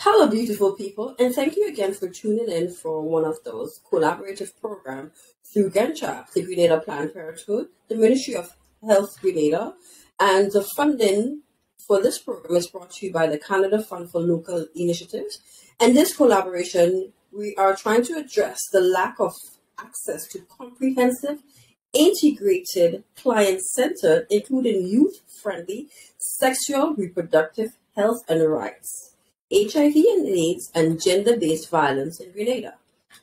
Hello, beautiful people, and thank you again for tuning in for one of those collaborative programs through GenChap, the Grenada Planned Parenthood, the Ministry of Health Grenada, and the funding for this program is brought to you by the Canada Fund for Local Initiatives. And this collaboration, we are trying to address the lack of access to comprehensive, integrated, client-centered, including youth-friendly sexual reproductive health and rights, HIV and AIDS, and gender-based violence in Grenada.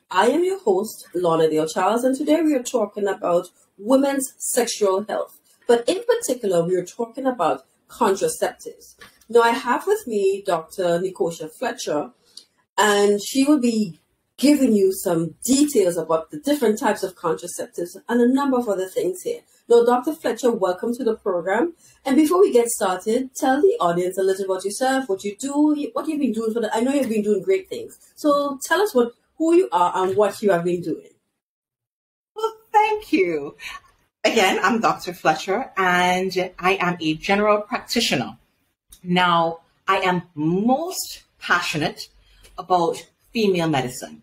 I am your host, Lorna Dale Charles, and today we are talking about women's sexual health. But in particular, we are talking about contraceptives. Now, I have with me Dr. Nicosia Fletcher, and she will be giving you some details about the different types of contraceptives and a number of other things here. Now, Dr. Fletcher, welcome to the program. And before we get started, tell the audience a little about yourself, what you do, what you've been doing I know you've been doing great things. So tell us who you are and what you have been doing. Well, thank you. Again, I'm Dr. Fletcher, and I am a general practitioner. Now, I am most passionate about female medicine.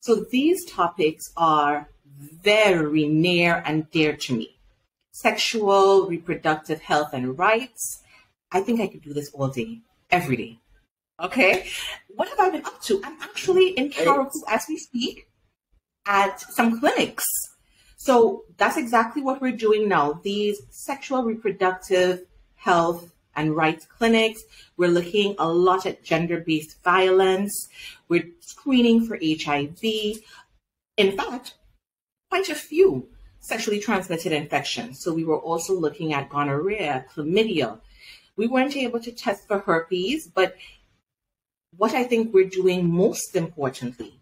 So these topics are very near and dear to me. Sexual, reproductive health and rights. I think I could do this all day, every day. Okay? What have I been up to? I'm actually in Carriacou as we speak at some clinics. So that's exactly what we're doing now. These sexual reproductive health and rights clinics. We're looking a lot at gender-based violence. We're screening for HIV. In fact, quite a few sexually transmitted infections. So we were also looking at gonorrhea, chlamydia. We weren't able to test for herpes, but what I think we're doing most importantly,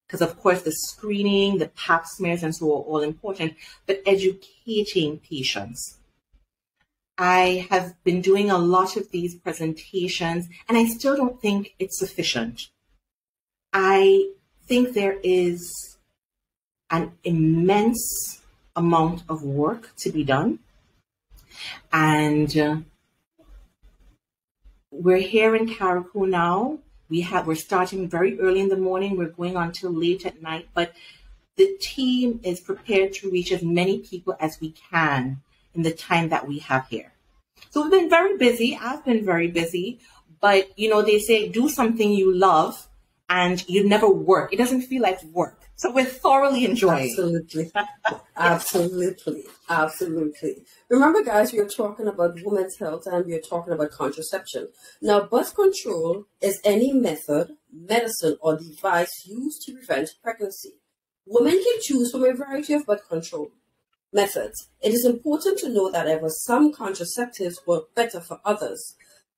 because of course the screening, the pap smears and so are all important, but educating patients. I have been doing a lot of these presentations, and I still don't think it's sufficient. I think there is an immense amount of work to be done. And we're here in Carriacou now. We're starting very early in the morning. We're going on till late at night, but the team is prepared to reach as many people as we can in the time that we have here. So we've been very busy. I've been very busy, but they say do something you love and you never work. It doesn't feel like work. So we're thoroughly enjoying. Absolutely. Absolutely. Remember, guys, we are talking about women's health and we are talking about contraception. Now, birth control is any method, medicine, or device used to prevent pregnancy. Women can choose from a variety of birth control methods. It is important to know that there were some contraceptives work better for others,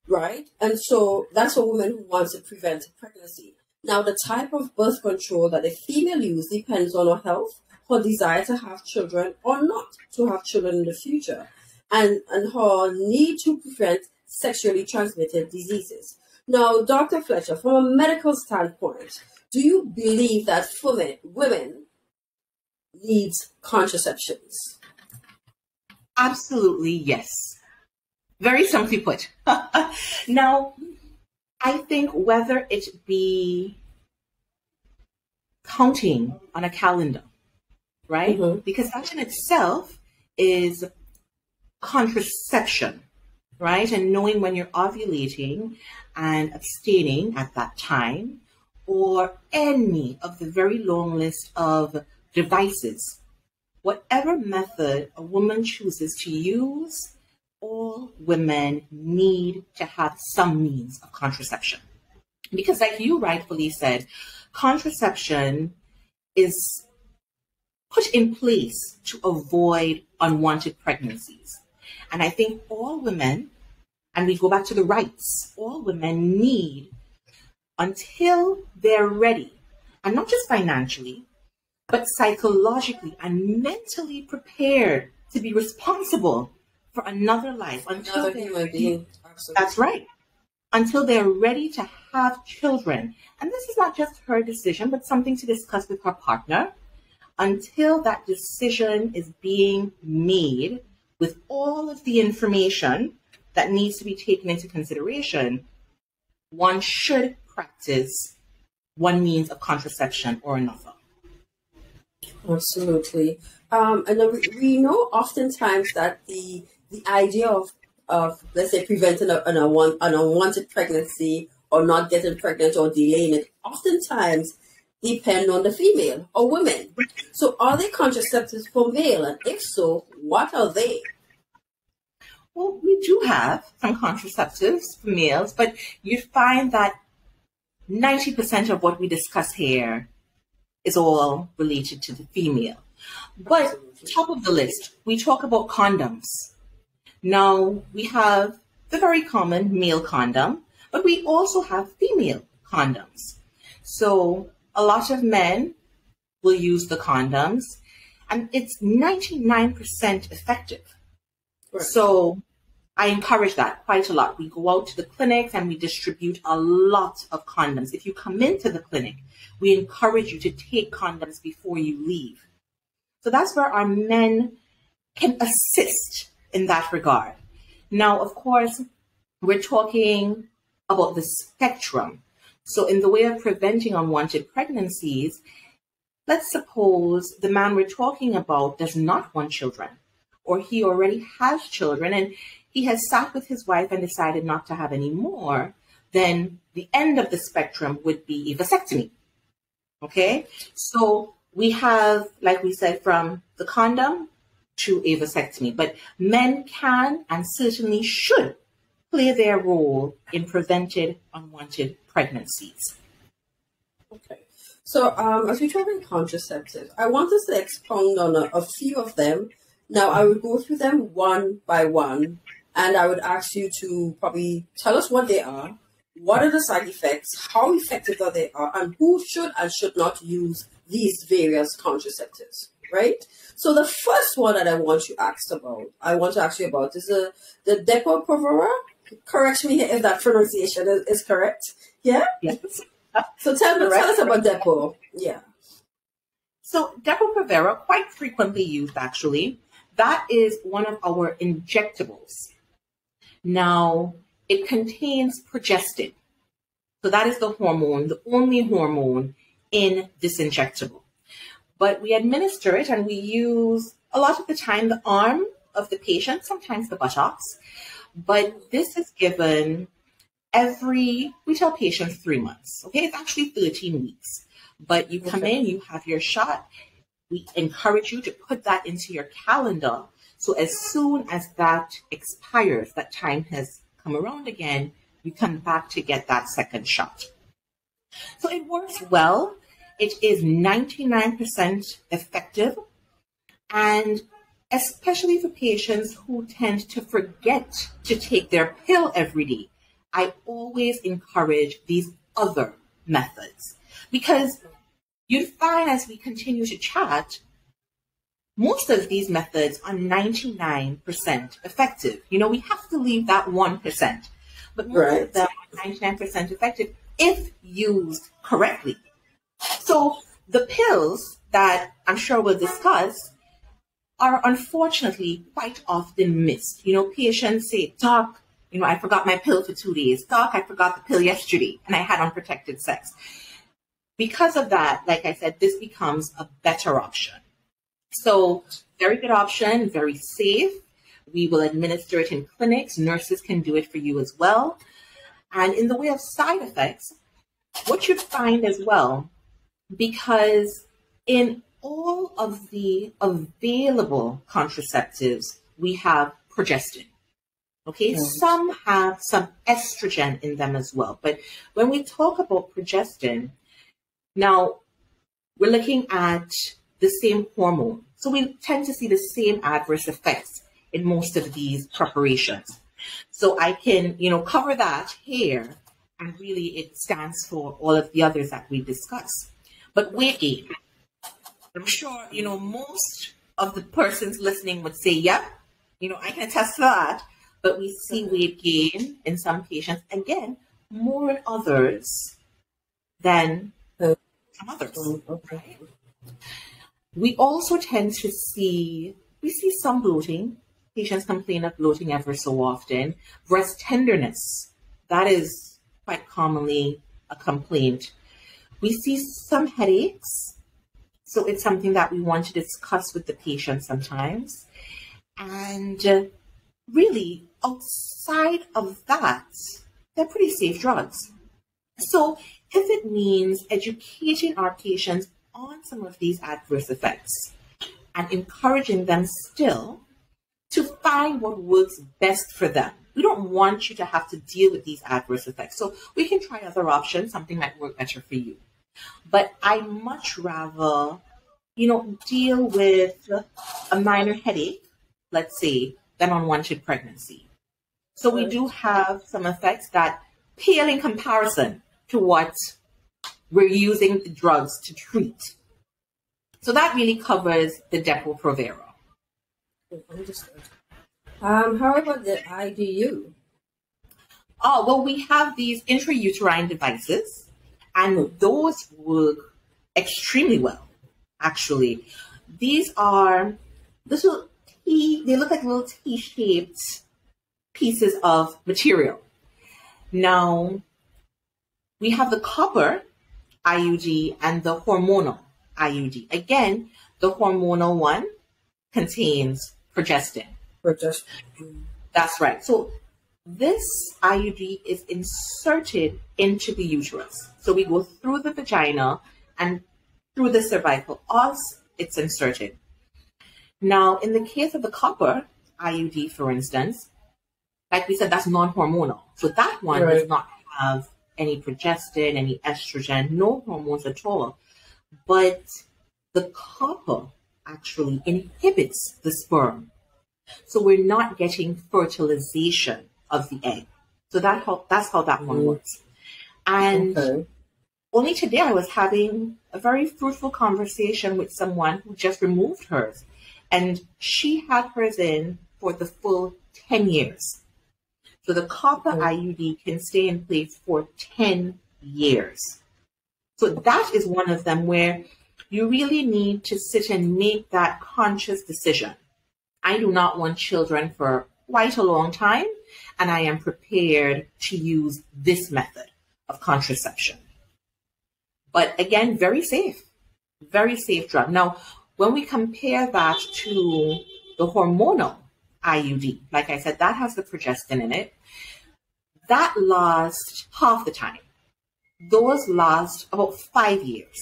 right? And so that's a woman who wants to prevent pregnancy. Now, the type of birth control that a female uses depends on her health, her desire to have children or not to have children in the future, and her need to prevent sexually transmitted diseases. Now, Dr. Fletcher, from a medical standpoint, do you believe that women need contraceptions? Absolutely, yes. Very simply put. Now, I think whether it be counting on a calendar, right? Mm-hmm. Because that in itself is contraception, right? And knowing when you're ovulating and abstaining at that time, or any of the very long list of devices, whatever method a woman chooses to use, all women need to have some means of contraception. Because like you rightfully said, contraception is put in place to avoid unwanted pregnancies. And I think all women, and we go back to the rights, all women need, until they're ready, and not just financially, but psychologically and mentally prepared to be responsible for another life, until they're ready. That's right. Until they're ready to have children. And this is not just her decision, but something to discuss with her partner. Until that decision is being made with all of the information that needs to be taken into consideration, one should practice one means of contraception or another. Absolutely. And then we know oftentimes that the idea of let's say preventing an unwanted pregnancy or not getting pregnant or delaying it oftentimes depend on the female or women. So are they contraceptives for male? And if so, what are they? Well, we do have some contraceptives for males, but you find that 90% of what we discuss here is all related to the female. But top of the list, we talk about condoms. Now, we have the very common male condom, but we also have female condoms. So a lot of men will use the condoms, and it's 99% effective. Right. So I encourage that quite a lot. We go out to the clinics and we distribute a lot of condoms. If you come into the clinic, we encourage you to take condoms before you leave. So that's where our men can assist in that regard. Now, of course, we're talking about the spectrum. So in the way of preventing unwanted pregnancies, let's suppose the man we're talking about does not want children, or he already has children and he has sat with his wife and decided not to have any more. Then the end of the spectrum would be a vasectomy. Okay? So we have, like we said, from the condom to a vasectomy, but men can and certainly should play their role in prevented unwanted pregnancies. Okay. So as we're talking contraceptives, I want us to expound on a few of them. Now, I would go through them one by one, and I would ask you to probably tell us what they are, what are the side effects, how effective are they are, and who should and should not use these various contraceptives, right? So the first one that I want to ask you about is the Depo-Provera. Correct me if that pronunciation is correct. Yeah? Yes. So tell us about Depo. Yeah. So Depo-Provera, quite frequently used actually, that is one of our injectables. Now, it contains progestin. So that is the hormone, the only hormone in this injectable. But we administer it and we use a lot of the time the arm of the patient, sometimes the buttocks. But this is given we tell patients 3 months. Okay, it's actually 13 weeks. But you come in, you have your shot. We encourage you to put that into your calendar. So as soon as that expires, that time has come around again, you come back to get that second shot. So it works well. It is 99% effective. And especially for patients who tend to forget to take their pill every day, I always encourage these other methods. Because you'd find as we continue to chat, most of these methods are 99% effective. You know, we have to leave that 1%. But most of them are 99% effective if used correctly. So the pills that I'm sure we'll discuss are unfortunately quite often missed. You know, patients say, "Doc, you know, I forgot my pill for 2 days. Doc, I forgot the pill yesterday and I had unprotected sex." Because of that, like I said, this becomes a better option. So very good option, very safe. We will administer it in clinics. Nurses can do it for you as well. And in the way of side effects, what you find as well, because in all of the available contraceptives, we have progestin. Okay, some have some estrogen in them as well. But when we talk about progestin, now we're looking at the same hormone. So we tend to see the same adverse effects in most of these preparations. So I can, you know, cover that here, and really it stands for all of the others that we discuss. But weight gain, I'm sure, you know, most of the persons listening would say, yep, you know, I can attest to that. But we see weight gain in some patients, again, more in others than some others. Right? We also tend to see some bloating. Patients complain of bloating ever so often. Breast tenderness, that is quite commonly a complaint. We see some headaches, so it's something that we want to discuss with the patient sometimes. And really, outside of that, they're pretty safe drugs. So if it means educating our patients on some of these adverse effects and encouraging them still to find what works best for them. We don't want you to have to deal with these adverse effects. So we can try other options, something might work better for you. But I much rather, deal with a minor headache, let's say, than unwanted pregnancy. So we do have some effects that pale in comparison to what we're using the drugs to treat. So that really covers the Depo-Provera. Understood. How about the IDU? Oh, well, we have these intrauterine devices, and those work extremely well, actually. These are little they look like little T-shaped pieces of material. Now, we have the copper IUD and the hormonal IUD. Again, the hormonal one contains progestin. That's right. So this IUD is inserted into the uterus. So we go through the vagina and through the cervical os, it's inserted. Now, in the case of the copper IUD, for instance, like we said, that's non-hormonal. So that one does not have any progestin, any estrogen, no hormones at all. But the copper actually inhibits the sperm. So we're not getting fertilization of the egg. So that's how that one works. And only today I was having a very fruitful conversation with someone who just removed hers. And she had hers in for the full 10 years. So the copper IUD can stay in place for 10 years. So that is one of them where you really need to sit and make that conscious decision. I do not want children for quite a long time, and I am prepared to use this method of contraception. But again, very safe drug. Now, when we compare that to the hormonal IUD, like I said, that has the progestin in it. That lasts half the time. Those last about 5 years.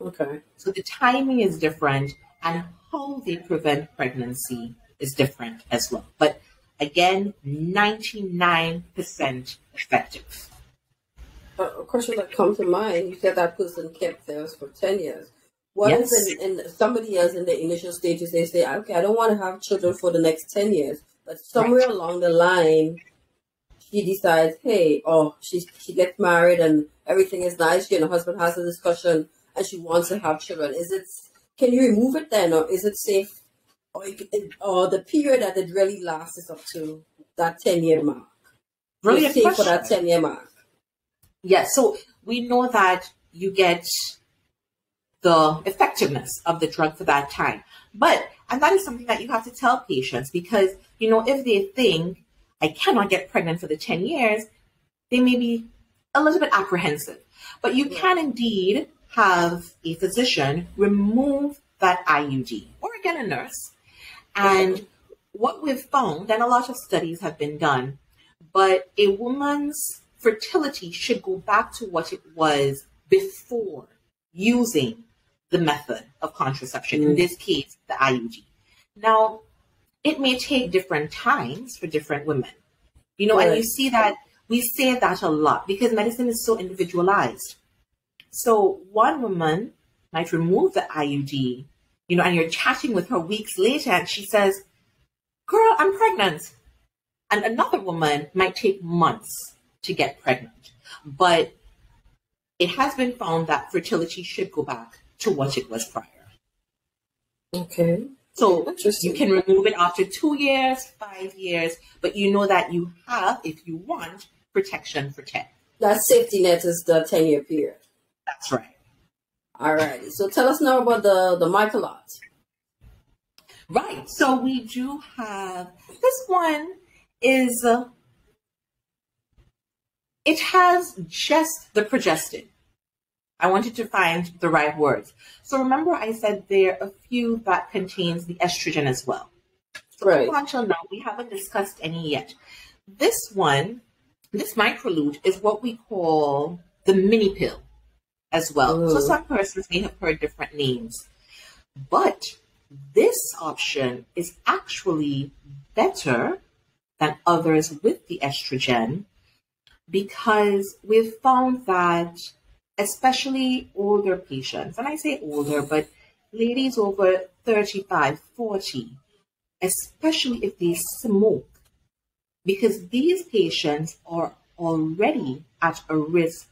Okay. So the timing is different, and how they prevent pregnancy is different as well. But again, 99% effective. A question that comes to mind, you said that person kept theirs for 10 years. What if in somebody else in the initial stages, they say, okay, I don't want to have children for the next 10 years, but somewhere along the line, she decides, hey, she gets married and everything is nice, she and her husband has a discussion and she wants to have children. Can you remove it then, or is it safe? Or the period that it really lasts is up to that 10-year mark? Brilliant safe question. For that 10-year mark? Yes, so we know that you get the effectiveness of the drug for that time. And that is something that you have to tell patients because, if they think, I cannot get pregnant for the 10 years, they may be a little bit apprehensive. But you can indeed have a physician remove that IUD, or again, a nurse. And what we've found, and a lot of studies have been done, but a woman's fertility should go back to what it was before using the method of contraception, in this case, the IUD. Now, it may take different times for different women, and you see that we say that a lot because medicine is so individualized. So one woman might remove the IUD, and you're chatting with her weeks later and she says, girl, I'm pregnant. And another woman might take months to get pregnant. But it has been found that fertility should go back to what it was prior. Okay. So you can remove it after 2 years, 5 years, but you know that you have, if you want, protection for 10. That safety net is the 10-year period. That's right. All right. So tell us now about the Micalot. Right. So we do have, this one is, It has just the progestin. I wanted to find the right words. So remember I said there are a few that contains the estrogen as well. So Right. up until now, we haven't discussed any yet. This one, this Microlute is what we call the mini pill as well. So some persons may have heard different names. But this option is actually better than others with the estrogen because we've found that especially older patients, and I say older, but ladies over 35, 40, especially if they smoke, because these patients are already at a risk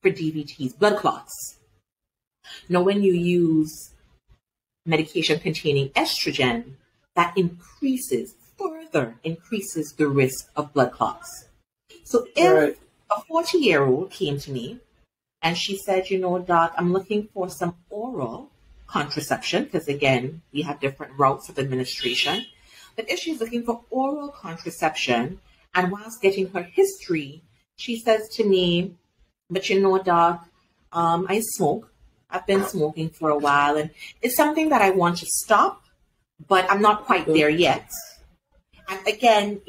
for DVTs, blood clots. Now, when you use medication containing estrogen, that further increases the risk of blood clots. So if a 40-year-old came to me and she said, doc, I'm looking for some oral contraception, because again, we have different routes of administration. But if she's looking for oral contraception, and whilst getting her history, she says to me, but doc, I smoke. I've been smoking for a while, and it's something that I want to stop, but I'm not quite there yet. And again,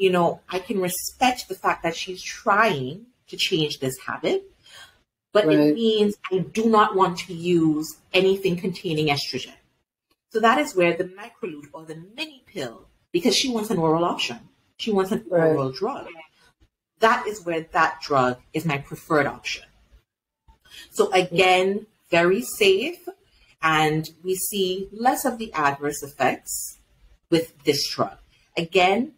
I can respect the fact that she's trying to change this habit, but it means I do not want to use anything containing estrogen. So that is where the Microlute or the mini pill, because she wants an oral option. She wants an oral drug. That is where that drug is my preferred option. So again, very safe, and we see less of the adverse effects with this drug. Again,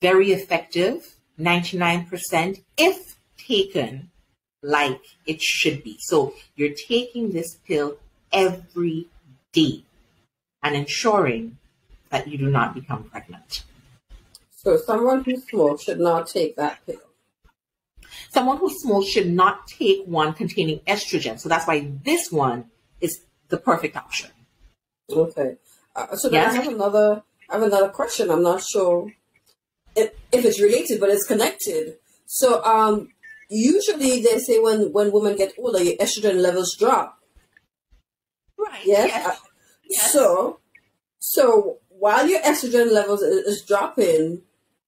very effective, 99%, if taken like it should be. So you're taking this pill every day and ensuring that you do not become pregnant. So someone who smokes should not take that pill. Someone who smokes should not take one containing estrogen. So that's why this one is the perfect option. Okay. So then I have another question. I'm not sure if it's related, but it's connected. So usually they say when women get older, your estrogen levels drop. Right. Yes. Yes. So while your estrogen levels is dropping,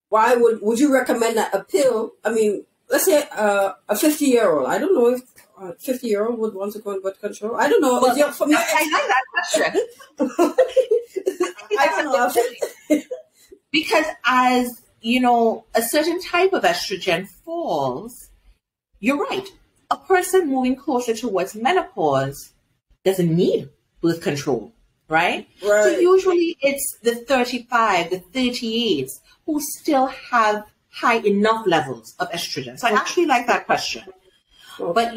why would you recommend that a pill? I mean, let's say a 50-year-old. I don't know if a 50-year-old would want to go on birth control. I don't know. Well, I like that question. I don't know. Because as a certain type of estrogen falls, you're right. A person moving closer towards menopause doesn't need birth control, right? So usually it's the 35, the 38s who still have high enough levels of estrogen. So I actually like that question. But,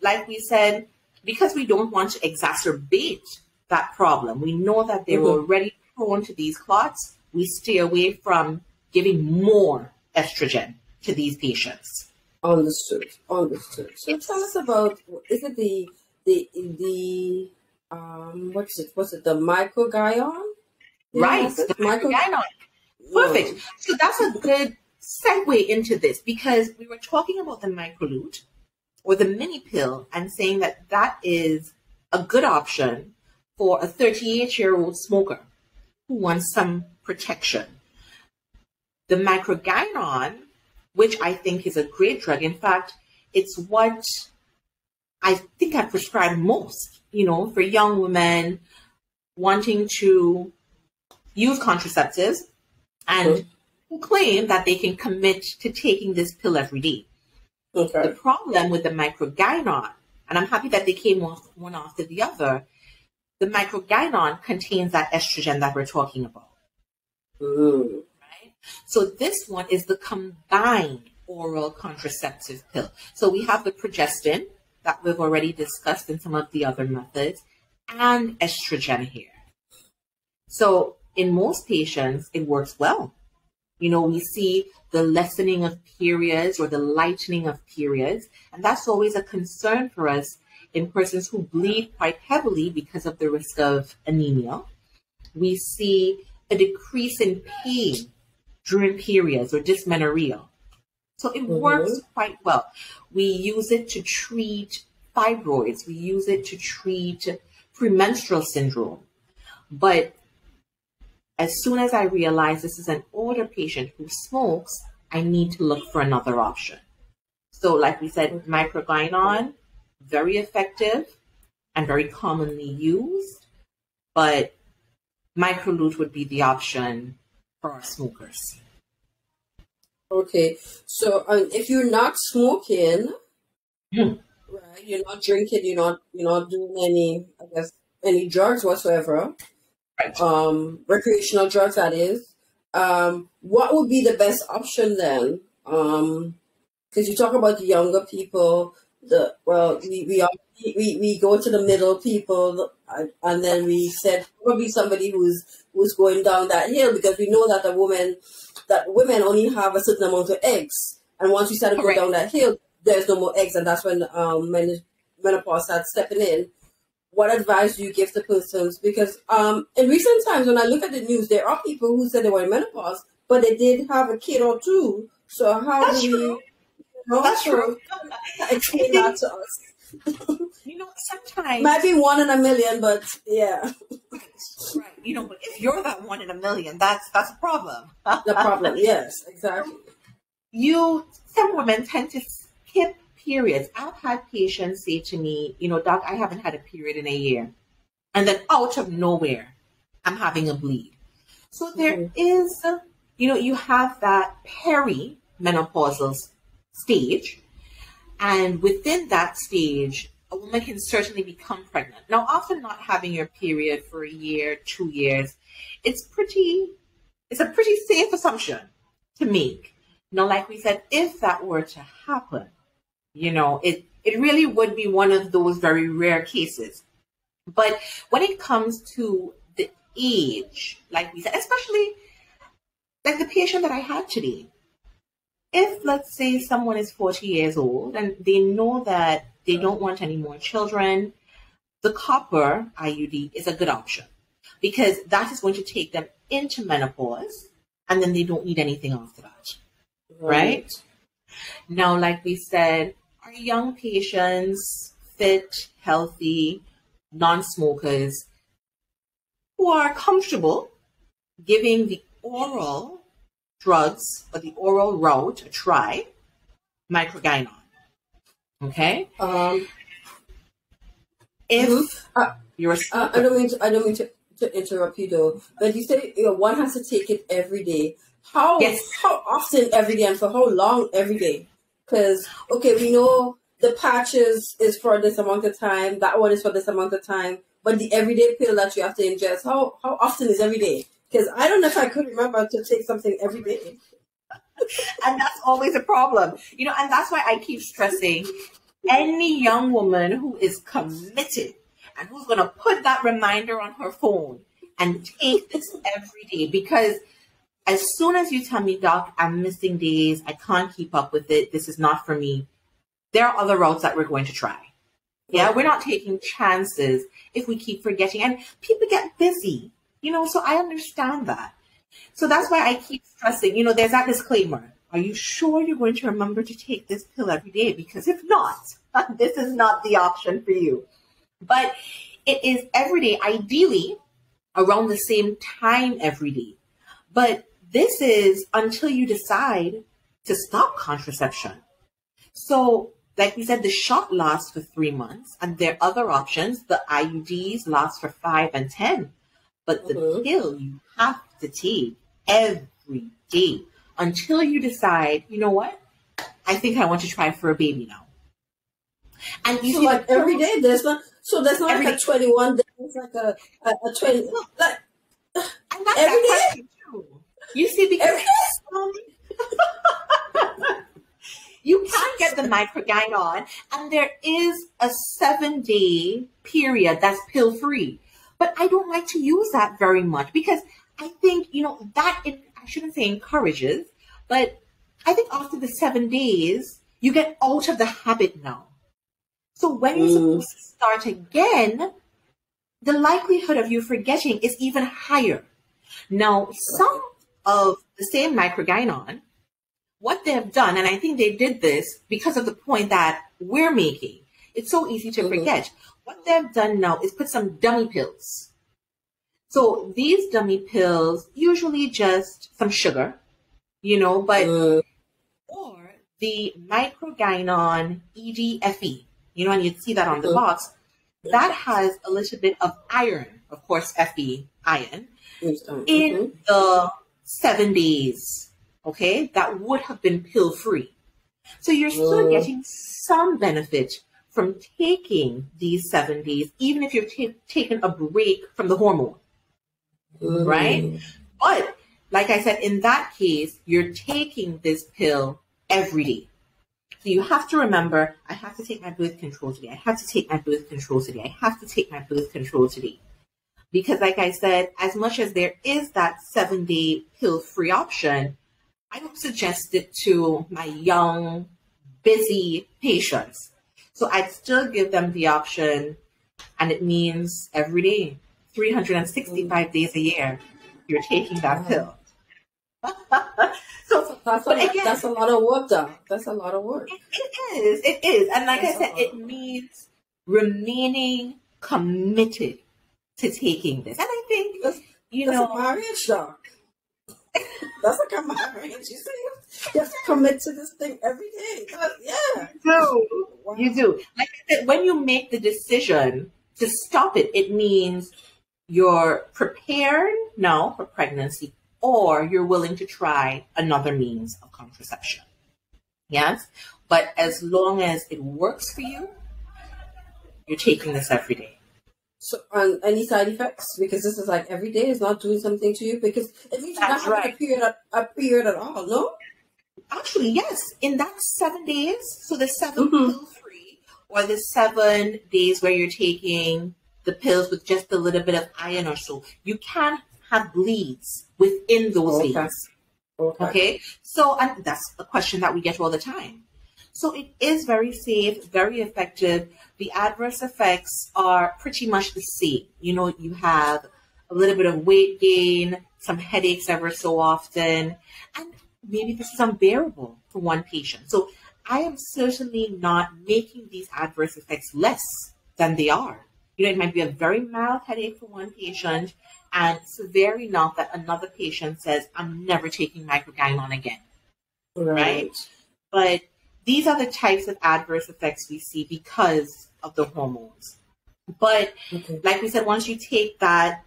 like we said, because we don't want to exacerbate that problem, we know that they're already prone to these clots, we stay away from giving more estrogen to these patients. Understood. So tell us about, is it the what's it, the microgynon? Right, the microgynon. Perfect. So that's a good segue into this, because we were talking about the Microlute or the mini pill and saying that that is a good option for a 38-year-old smoker who wants some protection. The microgynon, which I think is a great drug. In fact, it's what I think I prescribe most, for young women wanting to use contraceptives and who claim that they can commit to taking this pill every day. Okay. The problem with the microgynon, and I'm happy that they came off one after the other, the microgynon contains that estrogen that we're talking about. Right? So this one is the combined oral contraceptive pill. So we have the progestin that we've already discussed in some of the other methods, and estrogen here. So in most patients, it works well. We see the lessening of periods or the lightening of periods, and that's always a concern for us in persons who bleed quite heavily because of the risk of anemia. We see a decrease in pain during periods or dysmenorrhea. So it works quite well. We use it to treat fibroids. We use it to treat premenstrual syndrome. But as soon as I realize this is an older patient who smokes, I need to look for another option. So like we said, microgynon, very effective and very commonly used, but Microlute would be the option for our smokers. Okay, so if you're not smoking, right, you're not drinking, you're not doing any, I guess, any drugs whatsoever, Right. Recreational drugs, that is. What would be the best option then? Because you talk about the younger people, we go to the middle people, and then we said probably somebody who's going down that hill, because we know that women only have a certain amount of eggs, and once you start to go down that hill, there's no more eggs, and that's when menopause starts stepping in. What advice do you give to persons? Because in recent times, when I look at the news, there are people who said they were in menopause, but they did have a kid or two. So how That's do true. we That's true. explain that to us? Sometimes Might be 1 in a million, but yeah, right. But if you're that 1 in a million, that's a problem. the problem. Yes, exactly. Some women tend to skip periods. I've had patients say to me, doc, I haven't had a period in a year. And then out of nowhere, I'm having a bleed. So there is, you have that perimenopausal stage. And within that stage, a woman can certainly become pregnant. Now, often not having your period for a year, 2 years, it's a pretty safe assumption to make. Now, like we said, if that were to happen, it really would be one of those very rare cases. But when it comes to the age, like we said, especially like the patient that I had today, if let's say someone is 40 years old and they know that they don't want any more children, the copper IUD is a good option, because that is going to take them into menopause, and then they don't need anything after that. Right? Now, like we said, our young patients, fit, healthy, non-smokers, who are comfortable giving the oral drugs or the oral route a try, microgynon. Okay? If you're a smoker, I don't mean to interrupt you though, but you say one has to take it every day. How often every day, and for how long every day? Because we know the patches is for this amount of time, that one is for this amount of time, but the everyday pill that you have to ingest, how often is every day? Because I don't know if I could remember to take something every day. And that's always a problem, and that's why I keep stressing any young woman who is committed and who's going to put that reminder on her phone and take this every day, because as soon as you tell me, doc, I'm missing days, I can't keep up with it, this is not for me, there are other routes that we're going to try. Yeah, we're not taking chances if we keep forgetting. And people get busy, so I understand that. So that's why I keep stressing, there's that disclaimer. Are you sure you're going to remember to take this pill every day? Because if not, this is not the option for you. But it is every day, ideally around the same time every day. But this is until you decide to stop contraception. So, like we said, the shot lasts for 3 months, and there are other options. The IUDs last for 5 and 10. But the pill you have to take every day until you decide, you know what? I think I want to try for a baby now. And you so see, like every day, there's not like a 21 days, it's like a 20, like, and that's every that day? too. You see, because you can get the microgynon, and there is a 7-day period that's pill free. But I don't like to use that very much, because I think, that I shouldn't say encourages, but I think after the 7 days, you get out of the habit now. So when you're supposed to start again, the likelihood of you forgetting is even higher. Now, some of the same microgynon what they've done, and I think they did this because of the point that we're making. It's so easy to forget. What they've done now is put some dummy pills. So these dummy pills, usually just some sugar, but or the microgynon EDFE, and you'd see that on the box. That has a little bit of iron, of course, Fe, iron, in the 7 days, okay, that would have been pill-free. So you're still getting some benefit from taking these 7 days, even if you're taking a break from the hormone, right? But like I said, in that case, you're taking this pill every day. So you have to remember, I have to take my birth control today. I have to take my birth control today. I have to take my birth control today. Because like I said, as much as there is that 7-day pill-free option, I don't suggest it to my young, busy patients. So I'd still give them the option, and it means every day, 365 days a year, you're taking that pill. So that's a lot of work, though. That's a lot of work. It is. And like I said, it means remaining committed to taking this. And I think, that's a marriage, doc. That's like a marriage. You have to commit to this thing every day. Yeah. You do. Like I said, when you make the decision to stop it, it means you're prepared now for pregnancy, or you're willing to try another means of contraception. Yes? But as long as it works for you, you're taking this every day. So, any side effects? Because this is like every day is not doing something to you, because it means you're not having a period at all, no? Actually, yes. In that 7 days, so the 7 pill-free, or the 7 days where you're taking the pills with just a little bit of iron or so, you can have bleeds within those days. Okay? So, and that's a question that we get all the time. So it is very safe, very effective. The adverse effects are pretty much the same. You have a little bit of weight gain, some headaches ever so often, and maybe this is unbearable for one patient. So I am certainly not making these adverse effects less than they are. It might be a very mild headache for one patient and severe enough that another patient says, I'm never taking microgynon again. Right? But these are the types of adverse effects we see because of the hormones. But like we said, once you take that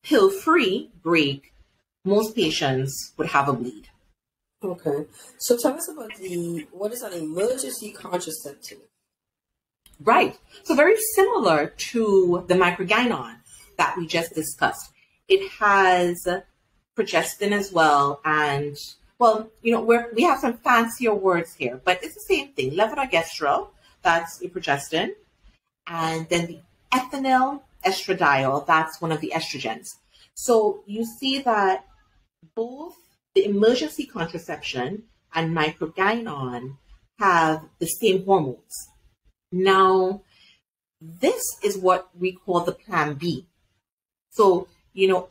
pill-free break, most patients would have a bleed. Okay. So tell us about what is an emergency contraceptive? Right. So very similar to the microgynon that we just discussed. It has progestin as well, and well, we have some fancier words here, but it's the same thing. Levonorgestrel, that's a progestin, and then the ethinyl estradiol, that's one of the estrogens. So you see that both the emergency contraception and microgynon have the same hormones. Now, this is what we call the plan B. So,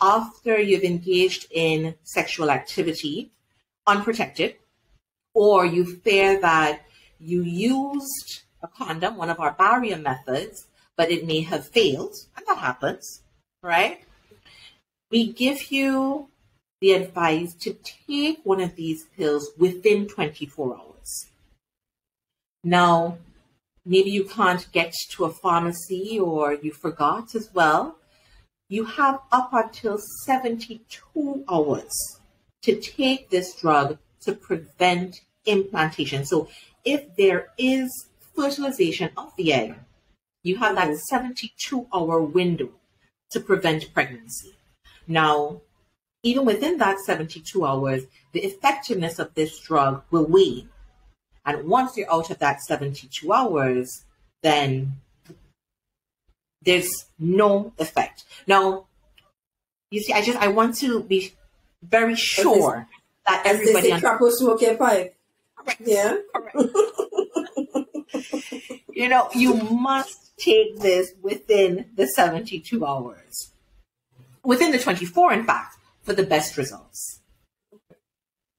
after you've engaged in sexual activity, unprotected, or you fear that you used a condom, one of our barrier methods, but it may have failed, and that happens, right? We give you the advice to take one of these pills within 24 hours. Now, maybe you can't get to a pharmacy or you forgot as well. You have up until 72 hours to take this drug to prevent implantation. So if there is fertilization of the egg, you have that 72-hour window to prevent pregnancy. Now, even within that 72 hours, the effectiveness of this drug will wane. And once you're out of that 72 hours, then there's no effect. Now, you see, I want to be very sure that everybody understands. Smoking pipe. Correct. Yeah. Correct. You must take this within the 72 hours. Within the 24, in fact, for the best results.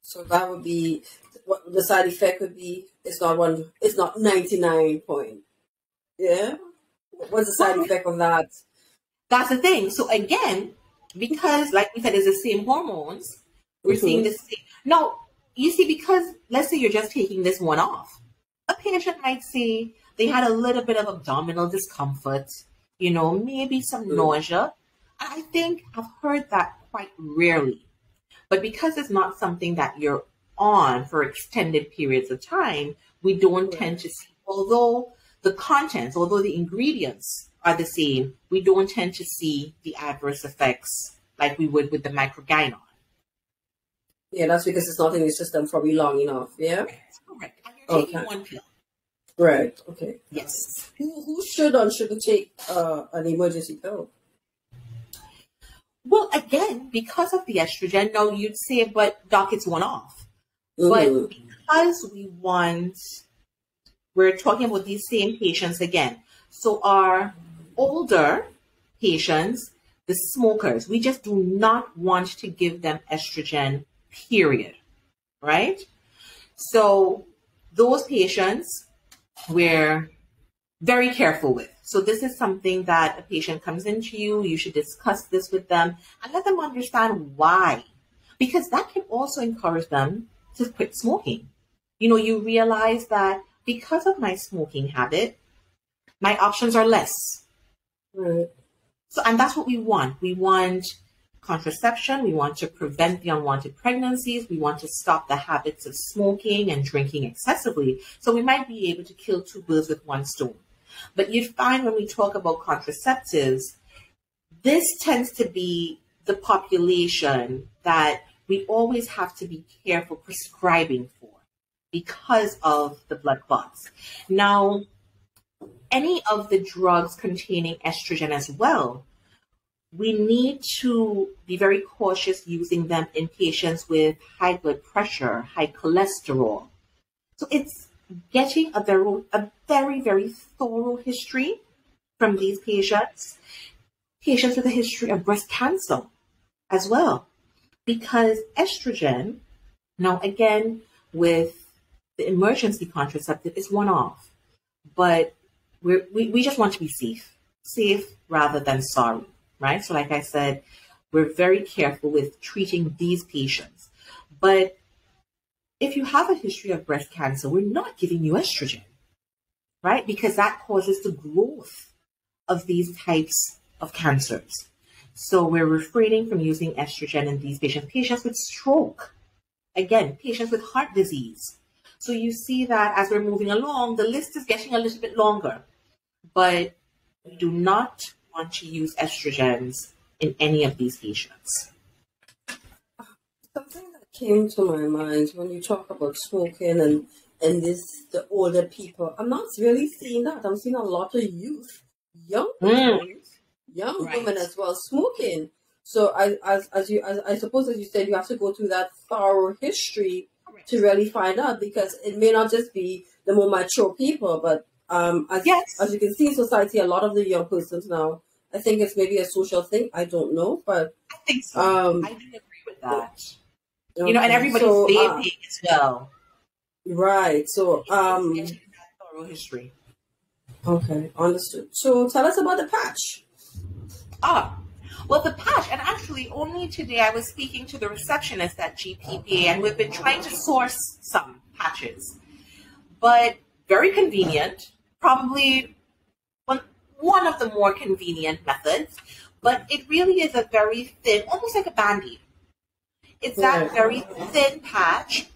So that would be what the side effect would be. It's not one. It's not 99 point. Yeah. What's the side effect of that? That's the thing. So again, because like we said, it's the same hormones, we're seeing the same. Now, you see, because let's say you're just taking this one off, a patient might say they had a little bit of abdominal discomfort, maybe some nausea. And I think I've heard that quite rarely. But because it's not something that you're on for extended periods of time, we don't tend to see, although the ingredients are the same, we don't tend to see the adverse effects like we would with the microgynon. Yeah, that's because it's not in your system probably long enough. Yeah? Correct. And you're taking one pill. Right. Okay. Yes. Who should or shouldn't take an emergency pill? Well, again, because of the estrogen, no, you'd say, but doc, it's one off. But because we're talking about these same patients again. So our older patients, the smokers, we just do not want to give them estrogen, period. Right? So those patients we're very careful with. So this is something that a patient comes into you should discuss this with them and let them understand why. Because that can also encourage them to quit smoking. You realize that because of my smoking habit, my options are less. Right. So, and that's what we want. We want contraception. We want to prevent the unwanted pregnancies. We want to stop the habits of smoking and drinking excessively. So we might be able to kill two birds with one stone. But you'd find when we talk about contraceptives, this tends to be the population that we always have to be careful prescribing for because of the blood clots. Now, any of the drugs containing estrogen as well, we need to be very cautious using them in patients with high blood pressure, high cholesterol. So it's getting a very, very thorough history from these patients with a history of breast cancer as well. Because estrogen, now again, with the emergency contraceptive, is one off. But we just want to be safe rather than sorry, right? So like I said, we're very careful with treating these patients. But if you have a history of breast cancer, we're not giving you estrogen, right? Because that causes the growth of these types of cancers. So we're refraining from using estrogen in these patients. Patients with stroke, again, patients with heart disease. So you see that as we're moving along, the list is getting a little bit longer. But we do not want to use estrogens in any of these patients. Something that came to my mind when you talk about smoking and the older people, I'm not really seeing that. I'm seeing a lot of youth, young women as well smoking. So I suppose, as you said, you have to go through that thorough history to really find out, because it may not just be the more mature people, but as you can see in society, a lot of the young persons now, I think it's maybe a social thing. I don't know, but I think so. I do agree with that. Okay. And everybody's vaping as well. Right. So thorough history. Okay, understood. So tell us about the patch. Well, the patch, and actually only today I was speaking to the receptionist at GPPA, and we've been trying to source some patches. But very convenient, probably one of the more convenient methods, but it really is a very thin, almost like a Band-Aid. It's that very thin patch,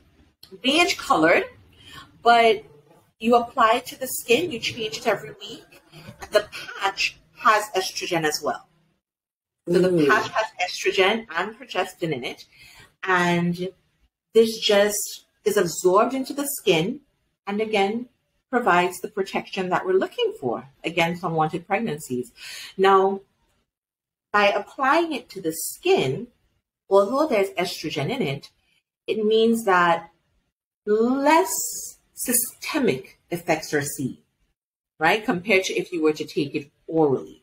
beige colored, but you apply it to the skin, you change it every week. The patch has estrogen as well. So the patch has estrogen and progestin in it, and this just is absorbed into the skin and again provides the protection that we're looking for against unwanted pregnancies. Now, by applying it to the skin, although there's estrogen in it, it means that less systemic effects are seen, right, compared to if you were to take it orally.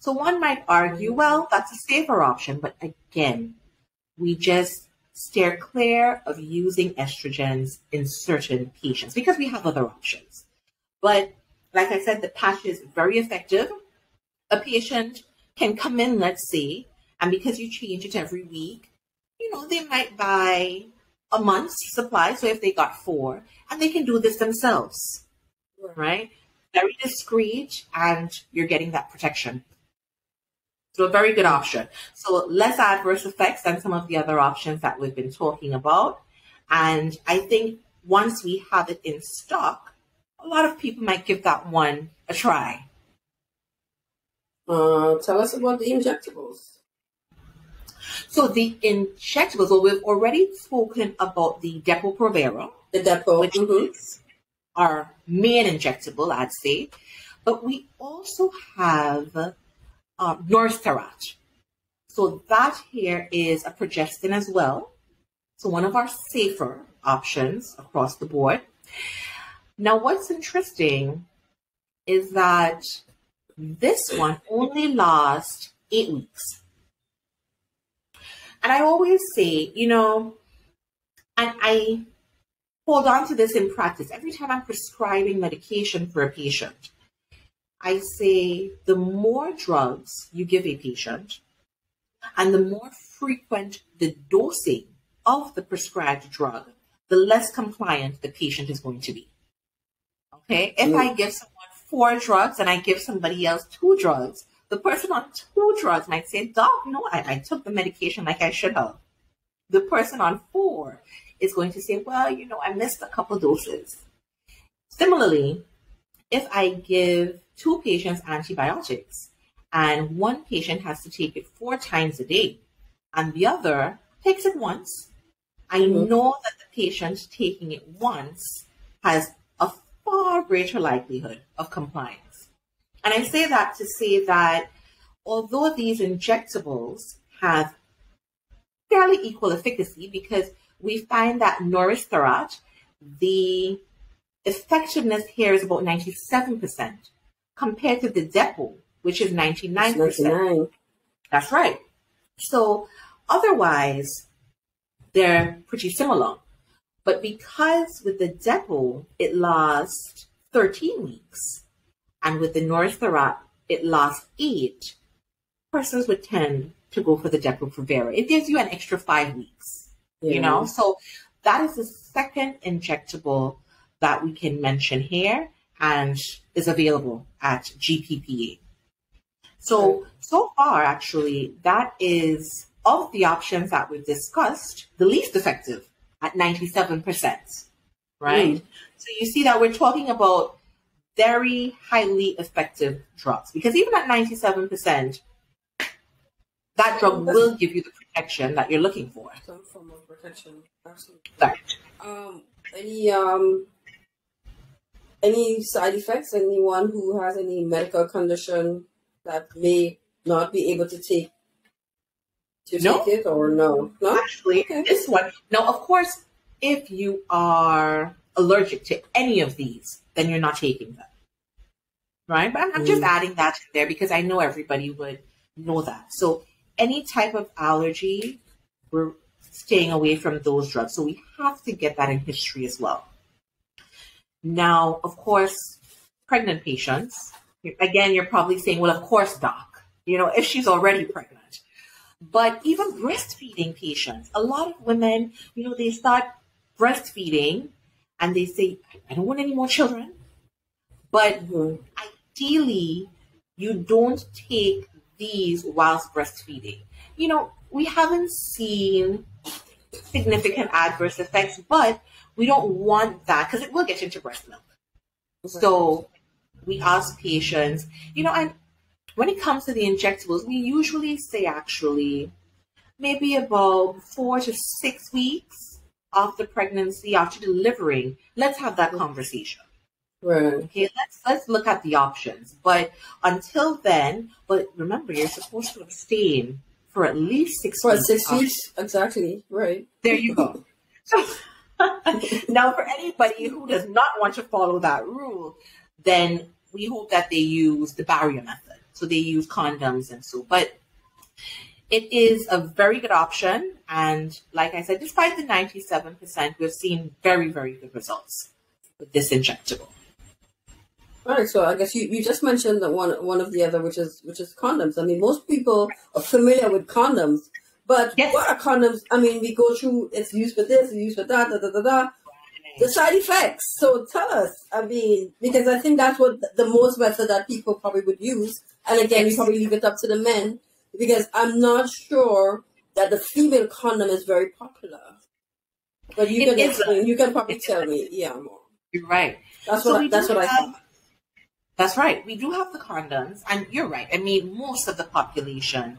So one might argue, well, that's a safer option, but again, we just steer clear of using estrogens in certain patients because we have other options. But like I said, the patch is very effective. A patient can come in, let's say, and because you change it every week, they might buy a month's supply. So if they got 4, and they can do this themselves, right? Very discreet, and you're getting that protection. So a very good option. So less adverse effects than some of the other options that we've been talking about. And I think once we have it in stock, a lot of people might give that one a try. Tell us about the injectables. So the injectables, well, we've already spoken about the Depo-Provera. The Depo. Which is our main injectable, I'd say. But we also have Norstherat. So that here is a progestin as well. So one of our safer options across the board. Now, what's interesting is that this one only lasts 8 weeks. And I always say, and I hold on to this in practice. Every time I'm prescribing medication for a patient, I say the more drugs you give a patient and the more frequent the dosing of the prescribed drug, the less compliant the patient is going to be. Okay? If I give someone 4 drugs and I give somebody else 2 drugs, the person on 2 drugs might say, Doc, no, I took the medication like I should have. The person on 4 is going to say, well, I missed a couple doses. Similarly, if I give 2 patients antibiotics and one patient has to take it 4 times a day and the other takes it once, I know that the patient taking it once has a far greater likelihood of compliance. And I say that to say that although these injectables have fairly equal efficacy, because we find that Norstherat, the effectiveness here is about 97% compared to the Depo, which is 99%. 99. That's right. So otherwise, they're pretty similar. But because with the Depo, it lasts 13 weeks, and with the Norstherat, it lasts 8, persons would tend to go for the Depo-Provera. It gives you an extra 5 weeks, So that is the second injectable that we can mention here and is available at GPPA. So far, actually, that is, of the options that we've discussed, the least effective at 97%, right? So you see that we're talking about very highly effective drugs, because even at 97%, that drug will give you the protection that you're looking for. Some form of protection, absolutely. Right. Any side effects? Anyone who has any medical condition that may not be able to take it, or no? Actually, this one. Now, of course, if you are allergic to any of these, then you're not taking them. Right? But I'm just adding that in there because I know everybody would know that. So any type of allergy, we're staying away from those drugs. So we have to get that in history as well. Now, of course, pregnant patients, again, you're probably saying, well, of course, doc, if she's already pregnant. But even breastfeeding patients, a lot of women, they start breastfeeding and they say, I don't want any more children. But ideally, you don't take these whilst breastfeeding. We haven't seen significant adverse effects, but we don't want that because it will get into breast milk. So we ask patients, and when it comes to the injectables, we usually say actually maybe about 4 to 6 weeks after pregnancy, after delivering, let's have that conversation. Right. Okay, let's look at the options. But until then, but remember, you're supposed to abstain for at least 6 weeks. For 6 weeks, exactly. Right. There you go. So now, for anybody who does not want to follow that rule, then we hope that they use the barrier method. So they use condoms and so. But It is a very good option. And like I said, despite the 97%, we've seen very, very good results with this injectable. All right, so I guess you just mentioned that one of the other, which is condoms. I mean, most people are familiar with condoms, but Yes. what are condoms? I mean, we go through it's used for this, it's used for that, da da da da. The side effects. So tell us. I mean, because I think that's what the most method that people probably would use. And again, we probably leave it up to the men because I'm not sure that the female condom is very popular. But you can explain. You can probably tell me, more. You're right. That's what I thought. That's right. We do have the condoms, and you're right. I mean, most of the population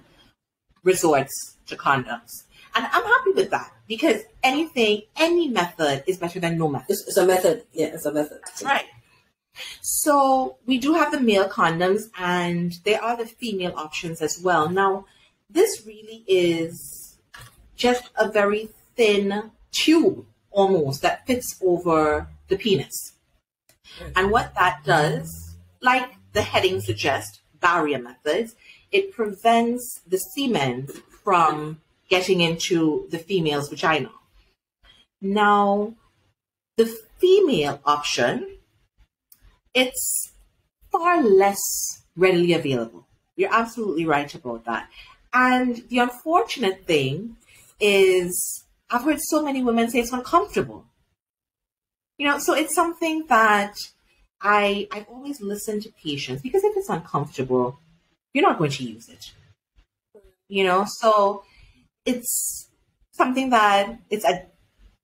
resorts to condoms. And I'm happy with that because any method is better than no method. It's a method. Yeah, it's a method. That's right. So we do have the male condoms and there are the female options as well. Now, this really is just a very thin tube almost that fits over the penis. And what that does, like the heading suggests, barrier methods, it prevents the semen from getting into the female's vagina. Now, the female option, it's far less readily available. You're absolutely right about that. And the unfortunate thing is I've heard so many women say it's uncomfortable. So it's something that I always listen to patients because if it's uncomfortable, you're not going to use it. So it's something that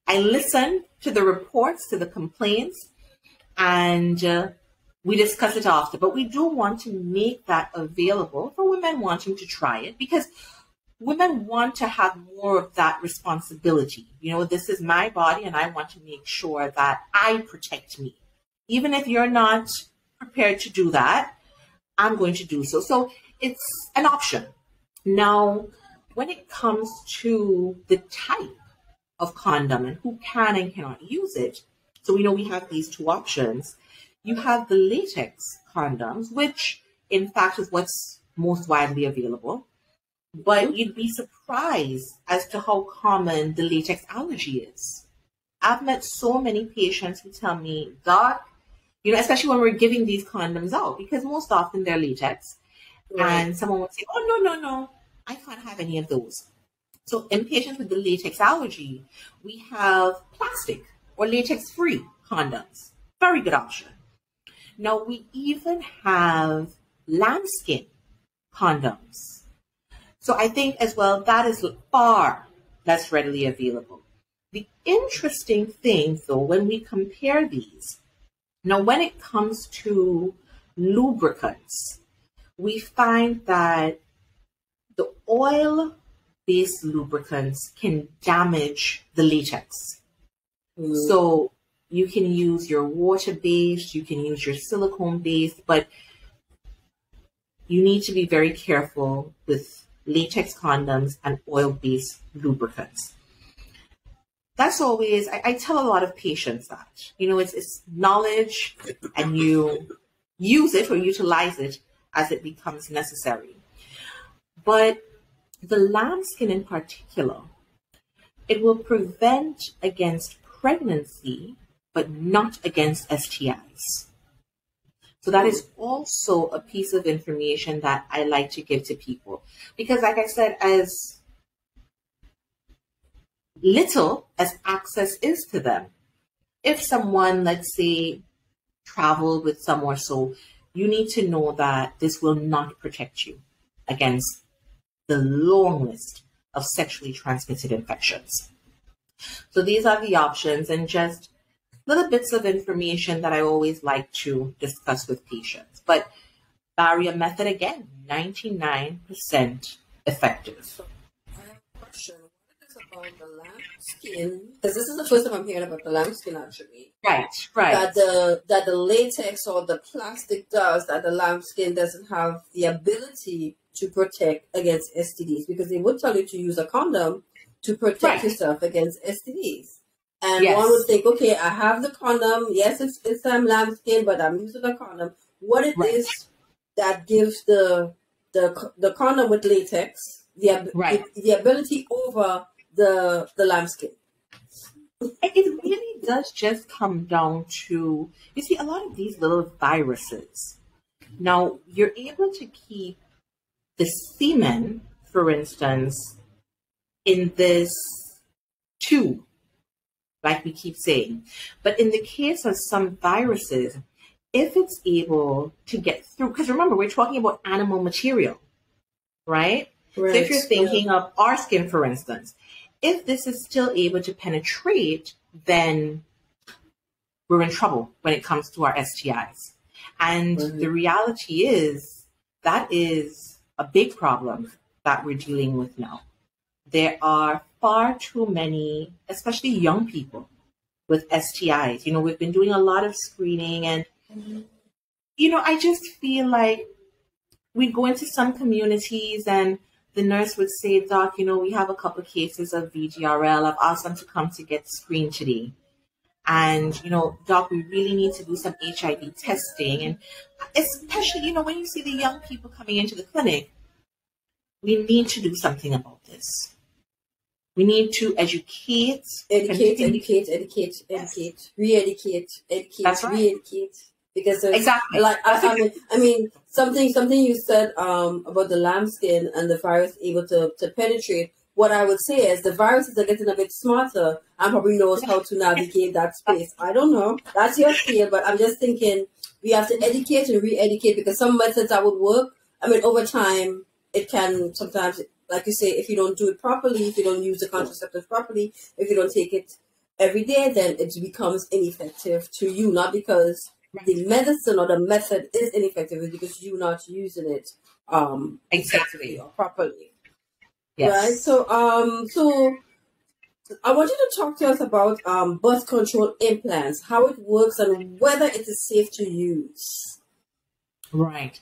I listen to the reports, to the complaints, and we discuss it after. But we do want to make that available for women wanting to try it because women want to have more of that responsibility. This is my body and I want to make sure that I protect me. Even if you're not prepared to do that, I'm going to do so. So it's an option. Now, when it comes to the type of condom and who can and cannot use it, so we know we have these two options. You have the latex condoms, which in fact is what's most widely available. But you'd be surprised as to how common the latex allergy is. I've met so many patients who tell me, Doc, especially when we're giving these condoms out, because most often they're latex. Right. And someone would say, oh, no, I can't have any of those. So in patients with the latex allergy, we have plastic or latex-free condoms. Very good option. Now, we even have lambskin condoms. So I think as well, that is far less readily available. The interesting thing, though, when we compare these, now when it comes to lubricants, we find that the oil-based lubricants can damage the latex. So you can use your water-based, you can use your silicone-based, but you need to be very careful with latex condoms and oil-based lubricants. That's always, I tell a lot of patients that, it's knowledge and you use it or utilize it as it becomes necessary. But the lambskin in particular, it will prevent against pregnancy, but not against STIs. So that is also a piece of information that I like to give to people. Because like I said, as little as access is to them, if someone, let's say, traveled with someone, so you need to know that this will not protect you against the long list of sexually transmitted infections. So these are the options and just little bits of information that I always like to discuss with patients. But barrier method, again, 99% effective. I have a question. What is about the lambskin? Because this is the first time I'm hearing about the lambskin, actually. Right. That the latex or the plastic does, that the lambskin doesn't have the ability to protect against STDs, because they would tell you to use a condom to protect yourself against STDs. And one would think, okay, I have the condom. Yes, it's lambskin, but I'm using a condom. What it is that gives the condom with latex Right. the ability over the lambskin. It really does just come down to, you see, a lot of these little viruses. Now, you're able to keep the semen, for instance, in this tube, like we keep saying. But in the case of some viruses, if it's able to get through, because remember, we're talking about animal material, right? Right. So if you're thinking of our skin, for instance, if this is still able to penetrate, then we're in trouble when it comes to our STIs. And the reality is that is a big problem that we're dealing with now. There are far too many, especially young people, with STIs. You know, we've been doing a lot of screening, and, you know, I just feel like we go into some communities and the nurse would say, Doc, you know, we have a couple of cases of VGRL. I've asked them to come to get screened today. And, you know, Doc, we really need to do some HIV testing. And especially, you know, when you see the young people coming into the clinic, we need to do something about this. We need to educate, re-educate, That's right. re-educate. Because there's, Exactly. like, I mean, something you said about the lambskin and the virus able to penetrate. What I would say is the viruses are getting a bit smarter and probably knows how to navigate that space. I don't know. That's your field, but I'm just thinking we have to educate and re-educate, because some methods that would work, I mean, over time, it can sometimes, like you say, if you don't do it properly, if you don't use the contraceptive properly, if you don't take it every day, then it becomes ineffective to you, not because the medicine or the method is ineffective, it's because you're not using it Exactly. or properly. Yes. Right? So I want you to talk to us about birth control implants, how it works and whether it is safe to use. Right.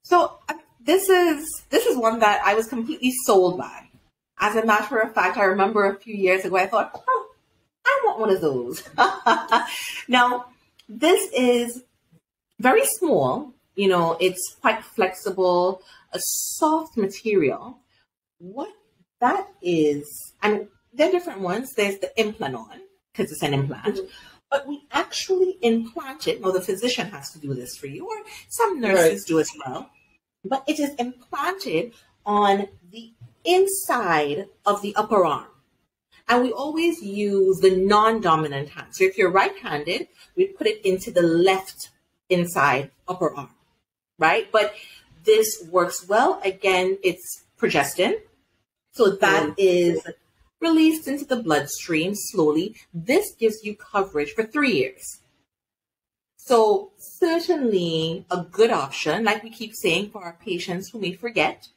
So this is one that I was completely sold by. As a matter of fact, I remember a few years ago, I thought, oh, I want one of those. Now, this is very small. You know, it's quite flexible, a soft material. What that is, and there are different ones. There's the implant-on, because it's an implant. Mm-hmm. But we actually implant it. Well, the physician has to do this for you, or some nurses do as well. But it is implanted on the inside of the upper arm. And we always use the non-dominant hand. So if you're right-handed, we put it into the left inside upper arm, right? But this works well. Again, it's progestin. So that is released into the bloodstream slowly. This gives you coverage for 3 years. So certainly a good option, like we keep saying, for our patients who may forget.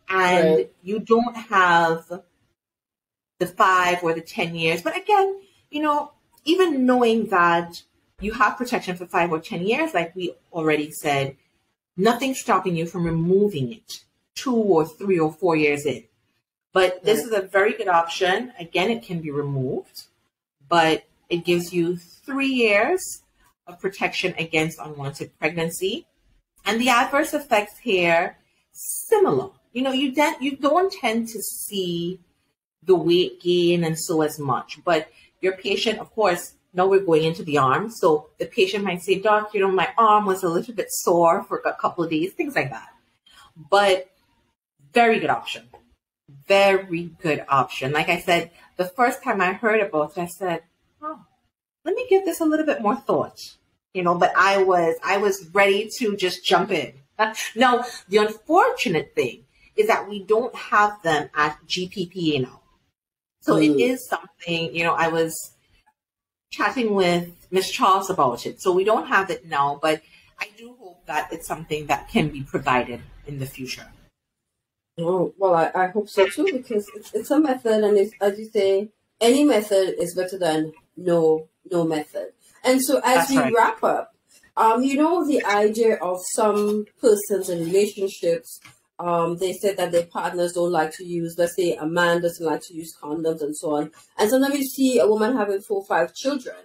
And you don't have the 5 or the 10 years. But again, you know, even knowing that you have protection for 5 or 10 years, like we already said, nothing's stopping you from removing it 2 or 3 or 4 years in. But this is a very good option. Again, it can be removed, but it gives you 3 years of protection against unwanted pregnancy. And the adverse effects here, similar. You know, you don't tend to see the weight gain and so as much, but your patient, of course, now we're going into the arm. So the patient might say, Doc, you know, my arm was a little bit sore for a couple of days, things like that. But very good option. Very good option. Like I said, the first time I heard about it, I said, oh, let me give this a little bit more thought, you know, but I was ready to just jump in. Now, the unfortunate thing is that we don't have them at GPPA now. So it is something, you know, I was chatting with Ms. Charles about it. So we don't have it now, but I do hope that it's something that can be provided in the future. Oh, well, I hope so too, because it's a method, and it's, as you say, any method is better than no method. And so as we wrap up, you know, the idea of some persons in relationships, they said that their partners don't like to use, let's say a man doesn't like to use condoms and so on. And sometimes you see a woman having 4 or 5 children,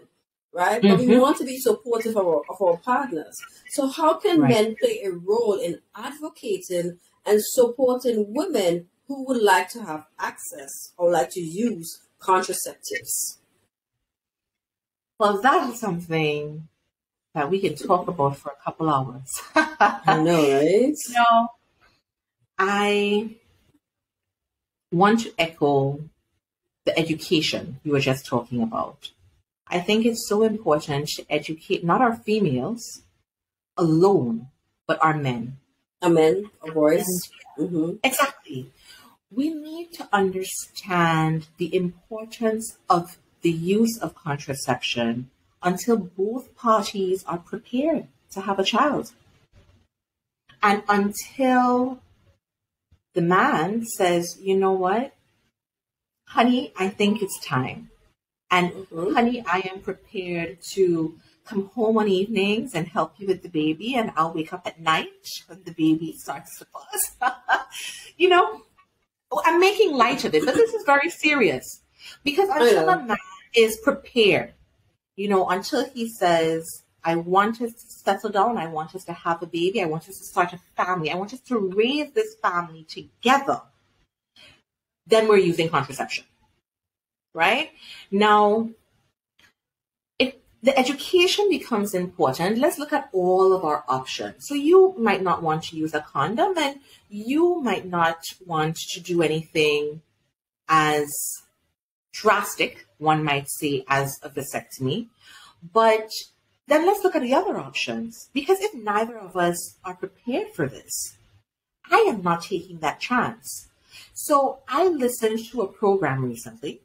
right? But we want to be supportive of our partners. So how can men play a role in advocating and supporting women who would like to have access or like to use contraceptives? Well, that is something that we can talk about for a couple hours. I know, right? No, I want to echo the education you were just talking about. I think it's so important to educate not our females alone, but our men. A man, a voice. Mm-hmm. Exactly. We need to understand the importance of the use of contraception until both parties are prepared to have a child. And until the man says, you know what, honey, I think it's time. And honey, I am prepared to come home on evenings and help you with the baby, and I'll wake up at night when the baby starts to buzz. You know, I'm making light of it, but this is very serious. Because until a man is prepared, you know, until he says, I want us to settle down, I want us to have a baby, I want us to start a family, I want us to raise this family together, then we're using contraception. Right? Now, the education becomes important. Let's look at all of our options. So you might not want to use a condom, and you might not want to do anything as drastic, one might say, as a vasectomy. But then let's look at the other options. Because if neither of us are prepared for this, I am not taking that chance. So I listened to a program recently,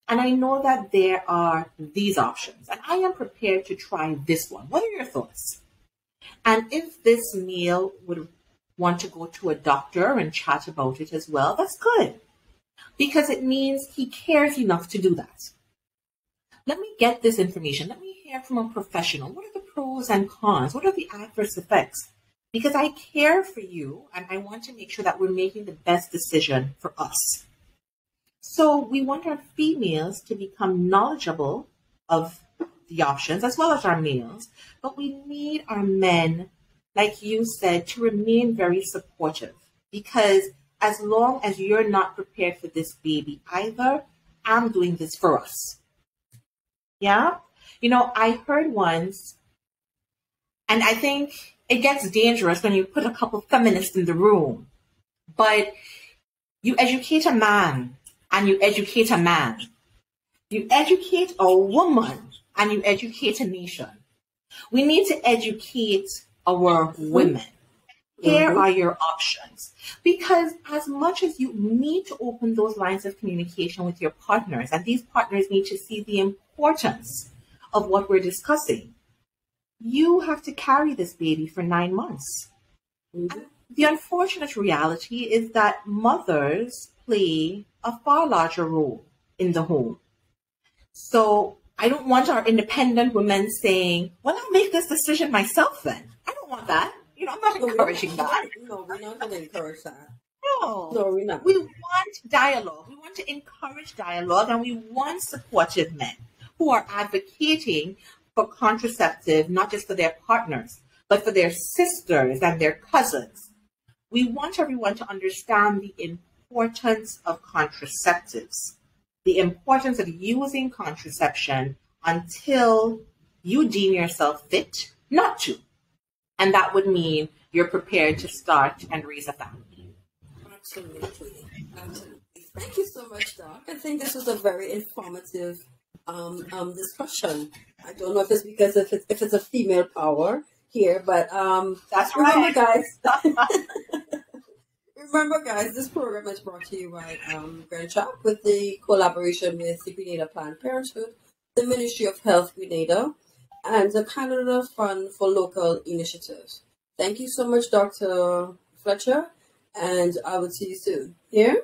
and I know that there are these options, and I am prepared to try this one. What are your thoughts? And if this male would want to go to a doctor and chat about it as well, that's good, because it means he cares enough to do that. Let me get this information. Let me hear from a professional. What are the pros and cons? What are the adverse effects? Because I care for you, and I want to make sure that we're making the best decision for us. So we want our females to become knowledgeable of the options as well as our males, but we need our men, like you said, to remain very supportive, because as long as you're not prepared for this baby either, I'm doing this for us. Yeah? You know, I heard once, and I think it gets dangerous when you put a couple feminists in the room, but you educate a man and you educate a man. You educate a woman and you educate a nation. We need to educate our women. Here are your options. Because as much as you need to open those lines of communication with your partners, and these partners need to see the importance of what we're discussing, you have to carry this baby for 9 months. And the unfortunate reality is that mothers play a far larger role in the home. So I don't want our independent women saying, well, I'll make this decision myself then. I don't want that. You know, I'm not encouraging that. No, we're not going to encourage that. No, we're not. We want dialogue. We want to encourage dialogue, and we want supportive men who are advocating for contraceptive, not just for their partners, but for their sisters and their cousins. We want everyone to understand the importance of contraceptives, the importance of using contraception until you deem yourself fit not to. And that would mean you're prepared to start and raise a family. Absolutely. Absolutely. Thank you so much, Doc. I think this was a very informative discussion. I don't know if it's because if it's a female power here, but that's remember, right. guys. Remember, guys, this program is brought to you by GreenChop with the collaboration with the Grenada Planned Parenthood, the Ministry of Health Grenada, and the Canada Fund for Local Initiatives. Thank you so much, Dr. Fletcher, and I will see you soon. Here?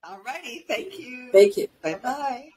Alrighty, thank you. Thank you. Bye-bye.